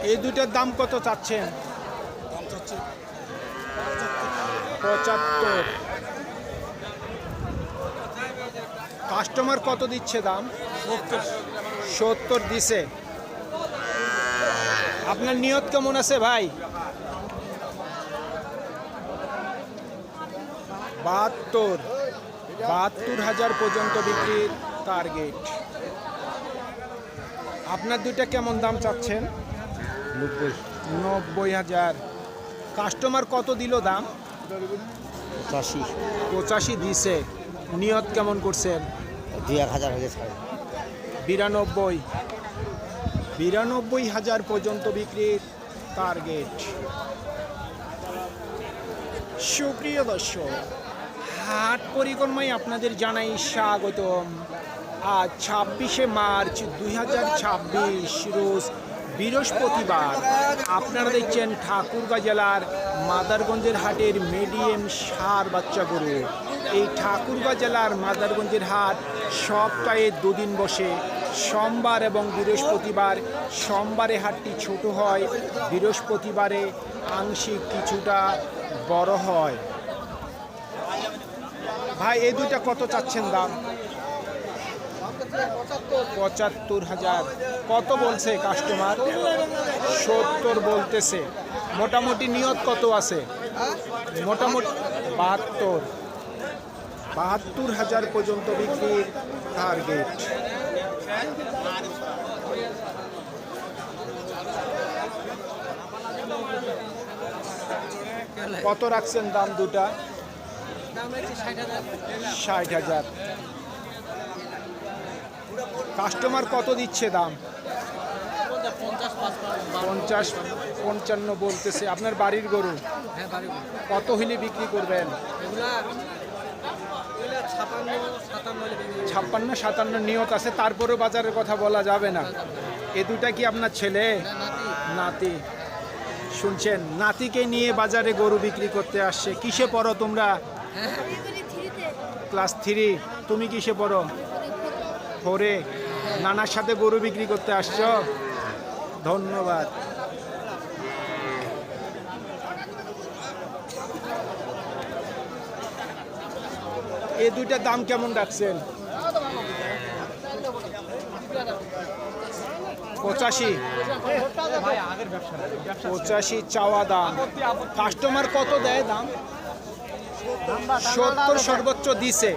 এই দুইটার দাম কত চাচ্ছেন? 75। কাস্টমার কত দিচ্ছে দাম? 70 দিছে। আপনার নিয়ত কেমন আছে ভাই? 72,000 পর্যন্ত বিক্রির টার্গেট। আপনার দুইটা কেমন দাম চাচ্ছেন? 90,000। কাস্টমার কত দিল দাম? 85 দিছে। নিয়ত কেমন করছেন? 2-1000 হয়ে গেছে। 92,000 পর্যন্ত বিক্রির টার্গেট। সুপ্রিয় দর্শক, হাট পরিক্রমায় আপনাদের জানাই স্বাগতম। আজ 26শে মার্চ 2026 রোজ বৃহস্পতিবার। আপনারা দেখছেন ঠাকুরগাঁ জেলার মাদারগঞ্জের হাটের মিডিয়াম ষাঁড় বাচ্চা গরু। এই ঠাকুরগাঁ জেলার মাদারগঞ্জের হাট সপ্তাহে দুদিন বসে, সোমবার এবং বৃহস্পতিবার। সোমবারে হাটটি ছোট হয়, বৃহস্পতিবারে আংশিক কিছুটা বড় হয়। ভাই এই দুইটা কত চাচ্ছেন দাম? 75,000। কত বলছে কাস্টমার? 70 বলতেছে। মোটামুটি নিয়ত কত আছে? মোটামুটি 72,000 পর্যন্ত বিক্রির টার্গেট। কত রাখছেন দাম দুটা? 60,000। কাস্টমার কত দিচ্ছে দাম? 50-55 বলতেছে। আপনার বাড়ির গরু? কত হইলে বিক্রি করবেন? 56-57 নিয়ত আছে, তারপরেও বাজারের কথা বলা যাবে না। এ দুটা কি আপনার ছেলে নাতি? শুনছেন, নাতিকে নিয়ে বাজারে গরু বিক্রি করতে আসছে। কিসে পড়ো তোমরা? ক্লাস 3। তুমি কিসে পড়ো? 4-এ। নানার সাথে গরু বিক্রি করতে আসছো? ধন্যবাদ। এই দুইটার দাম কেমন রাখছেন? 85 চাওয়া দাম। কাস্টমার কত দেয় দাম? 70 সর্বোচ্চ দিছে।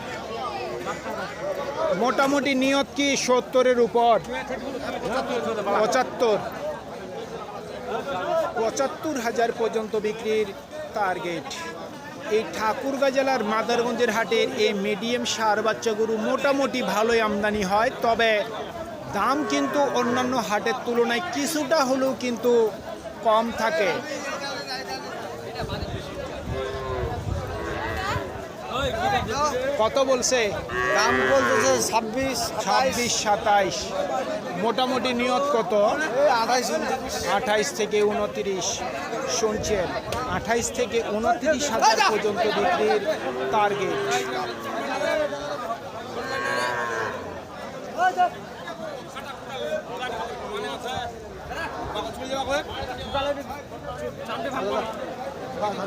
মোটামুটি নিয়ত কি 70-এর উপর? 75,000 পর্যন্ত বিক্রির টার্গেট। এই ঠাকুরগাঁ জেলার মাদারগঞ্জের হাটের এই মিডিয়াম ষাঁড় বাচ্চা গরু মোটামুটি ভালোই আমদানি হয়, তবে দাম কিন্তু অন্যান্য হাটের তুলনায় কিছুটা হলেও কিন্তু কম থাকে। কত বলছে? দাম বলতেছে 26-27। মোটামুটি নিয়ত কত? 28 থেকে 29। শুনছেন, 28 থেকে 29,000 পর্যন্ত বিক্রির টার্গেট।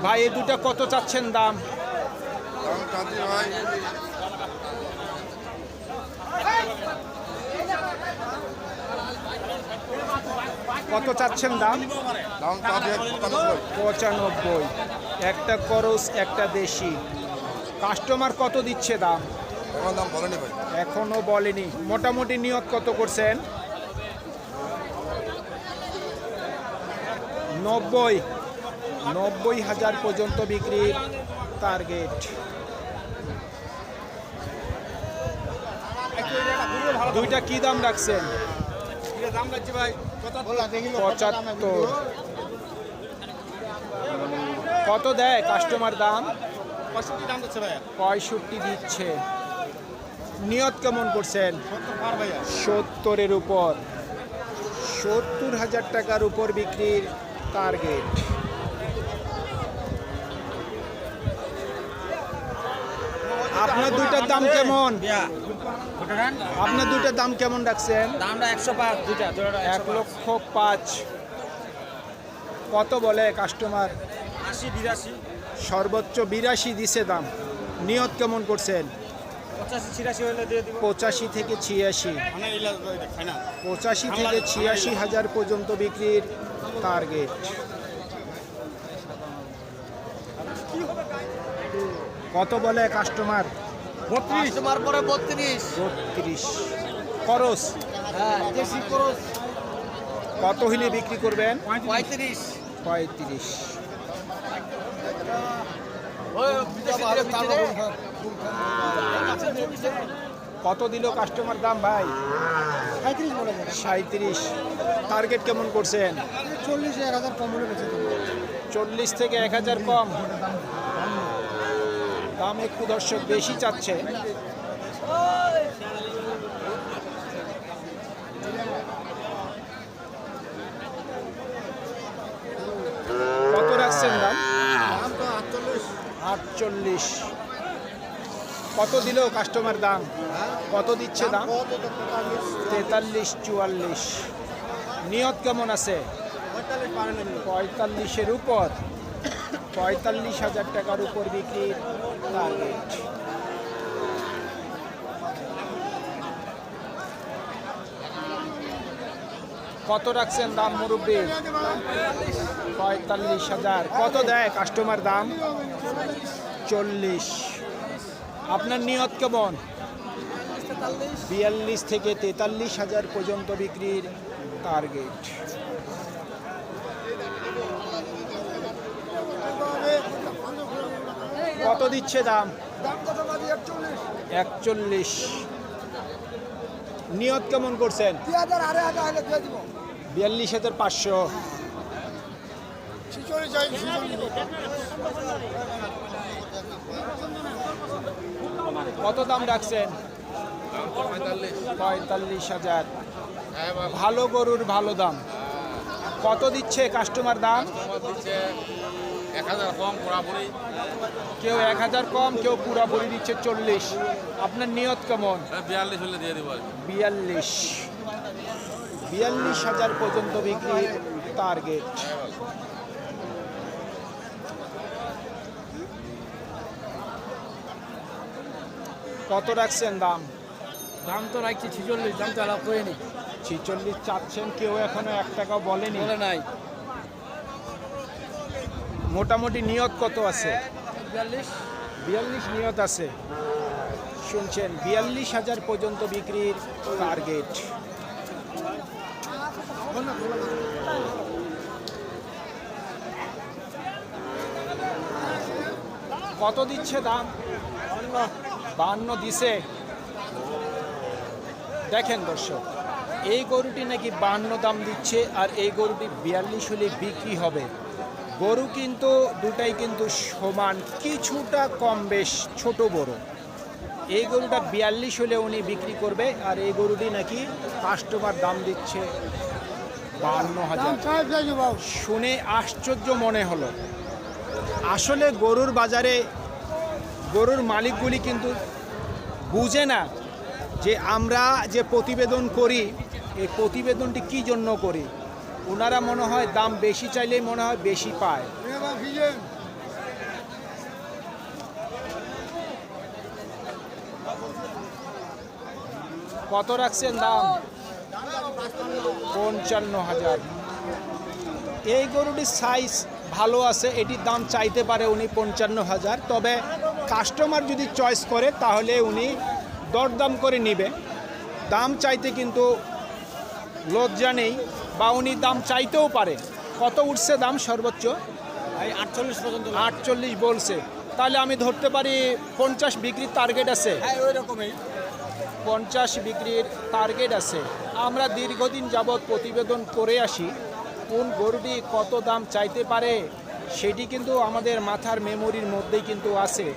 ভাই এই দুটা কত চাচ্ছেন দাম? কত চাচ্ছেন দাম? 95। একটা করস একটা দেশি। কাস্টমার কত দিচ্ছে দাম? এখনো বলেনি। মোটামুটি নিয়ত কত করছেন? 90,000 পর্যন্ত বিক্রির টার্গেট। দুইটা কি দাম রাখছেন? 75। কত দেয় কাস্টমার দাম? 65 দিচ্ছে। নিয়ত কেমন করছেন? 70-এর উপর। 70,000 টাকার উপর বিক্রির টার্গেট। আপনার দুইটার দাম কেমন? আপনার দুইটার দাম কেমন রাখছেন? দামটা 105 দুইটা জোড়াটা 1,05,000। কত বলে কাস্টমার? 80 82 সর্বোচ্চ 82 দিছে দাম। নিয়ত কেমন করছেন? 85 86 হলে দিয়ে দিব 85 থেকে 86। মানে ইলা খাই না 85 থেকে 86 হাজার পর্যন্ত বিক্রির টার্গেট। কত বলে কাস্টমার? 32 তোমার পরে 32 32 খরচ। হ্যাঁ দেশি খরচ কত হইলে বিক্রি করবেন? 35 35। ওই বিদেশে কত দিল কাস্টমার দাম ভাই? 35 বলে 37। টার্গেট কেমন করছেন? 40 1000 কম হলে বেঁচে দেবো 40 থেকে 1000 কম। দাম একটু দর্শক বেশি চাচ্ছে। কত রাখছেন দাম? 48। কত দিল কাস্টমার দাম? কত দিচ্ছে দাম? 43 44। নিয়ত কেমন আছে? 45-এর উপর। 45,000 টাকার উপর বিক্রির টার্গেট। কত রাখছেন দাম মুরব্বী? 45,000। কত দেয় কাস্টমার দাম? 40। আপনার নিয়ত কেমন? 42 থেকে 43,000 পর্যন্ত বিক্রির টার্গেট। কত দিচ্ছে দাম? 41। নিয়ত কেমন করছেন? 42,500। কত দাম রাখছেন? 45,000। ভালো গরুর ভালো দাম। কত দিচ্ছে কাস্টমার দাম? 1000 কম পুরাপুরি কেউ 1000 কম, কেউ পুরাপুরি দিচ্ছে 40। আপনার নিয়ত কেমন? 42 হলে দিয়ে দিব 42। 42,000 পর্যন্ত বিক্রির টার্গেট। কত রাখছেন দাম? দাম তো রাখছি 46 দাম তো আলাপ করিনি 46 চাচ্ছেন, কেউ এখনো 1 টাকাও বলেনি। বলে নাই মোটামুটি নিয়ত কত আছে? 42 42 নিয়ত আছে। শুনছেন, 42,000 পর্যন্ত বিক্রির টার্গেট। কত দিচ্ছে দাম? 52 দিছে। দেখেন দর্শক, এই গরুটি নাকি 52 দাম দিচ্ছে, আর এই গরুটি 42 হলে বিক্রি হবে। গরু কিন্তু দুটাই কিন্তু সমান, কিছুটা কম বেশ ছোট বড়। এই গরুটা 42 হলে উনি বিক্রি করবে, আর এই গরুটি নাকি কাস্টমার দাম দিচ্ছে 52,000। শুনে আশ্চর্য মনে হলো। আসলে গরুর বাজারে গরুর মালিকগুলি কিন্তু বুঝে না যে আমরা যে প্রতিবেদন করি, এই প্রতিবেদনটি কী জন্য করি। ওনারা মনে হয় দাম বেশি চাইলেই মনে হয় বেশি পায়। কত রাখছেন দাম? 55,000। এই গরুটির সাইজ ভালো আছে, এটির দাম চাইতে পারে উনি 55,000। তবে কাস্টমার যদি চয়েস করে তাহলে উনি দরদাম করে নেবে। দাম চাইতে কিন্তু লজ্জা নেই, বা উনি দাম চাইতেও পারে। কত উঠছে দাম সর্বোচ্চ? 48 পর্যন্ত 48 বলছে। তাহলে আমি ধরতে পারি 50 বিক্রির টার্গেট আছে। হ্যাঁ ওই রকমই 50 বিক্রির টার্গেট আছে। আমরা দীর্ঘদিন যাবৎ প্রতিবেদন করে আসি, কোন গরুটি কত দাম চাইতে পারে সেটি কিন্তু আমাদের মাথার মেমোরির মধ্যেই কিন্তু আছে।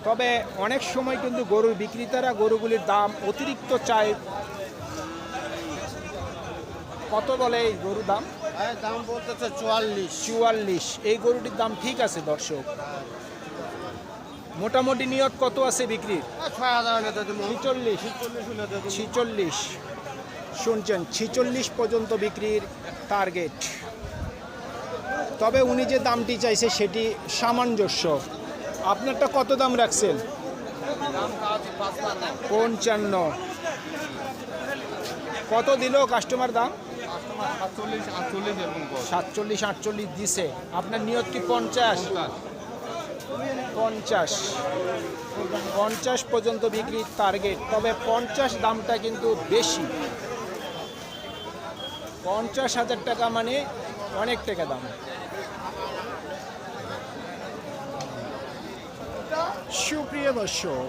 তবে অনেক সময় কিন্তু গরুর বিক্রেতারা গরুগুলির দাম অতিরিক্ত চায়। কত বলে এই গরুর দাম? দাম বলতেছে 44 44। এই গরুটির দাম ঠিক আছে দর্শক। মোটামুটি নিয়ত কত আছে বিক্রির? 6000 হলে দিয়ে দেবো 46। 46 শুনছেন, 46 পর্যন্ত বিক্রির টার্গেট। তবে উনি যে দামটি চাইছে সেটি সামঞ্জস্য। আপনারটা কত দাম রাখছেন? 55। কত দিল কাস্টমার দাম? 47-48 দিছে। আপনার নিয়ত কি 50? 50 পর্যন্ত বিক্রির টার্গেট। তবে 50 দামটা কিন্তু বেশি। 50,000 টাকা মানে অনেক টাকা দাম। সুপ্রিয় দর্শক,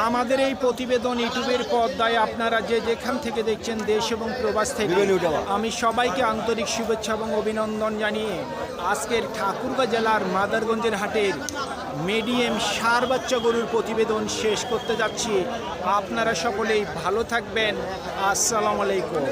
আমাদের এই প্রতিবেদন ইউটিউবের পর্দায় আপনারা যে যেখান থেকে দেখছেন দেশ এবং প্রবাস থেকে, আমি সবাইকে আন্তরিক শুভেচ্ছা এবং অভিনন্দন জানিয়ে আজকের ঠাকুরগাঁ জেলার মাদারগঞ্জের হাটের মিডিয়াম ষাঁড় বাচ্চা গরুর প্রতিবেদন শেষ করতে যাচ্ছি। আপনারা সকলেই ভালো থাকবেন। আসসালামু আলাইকুম।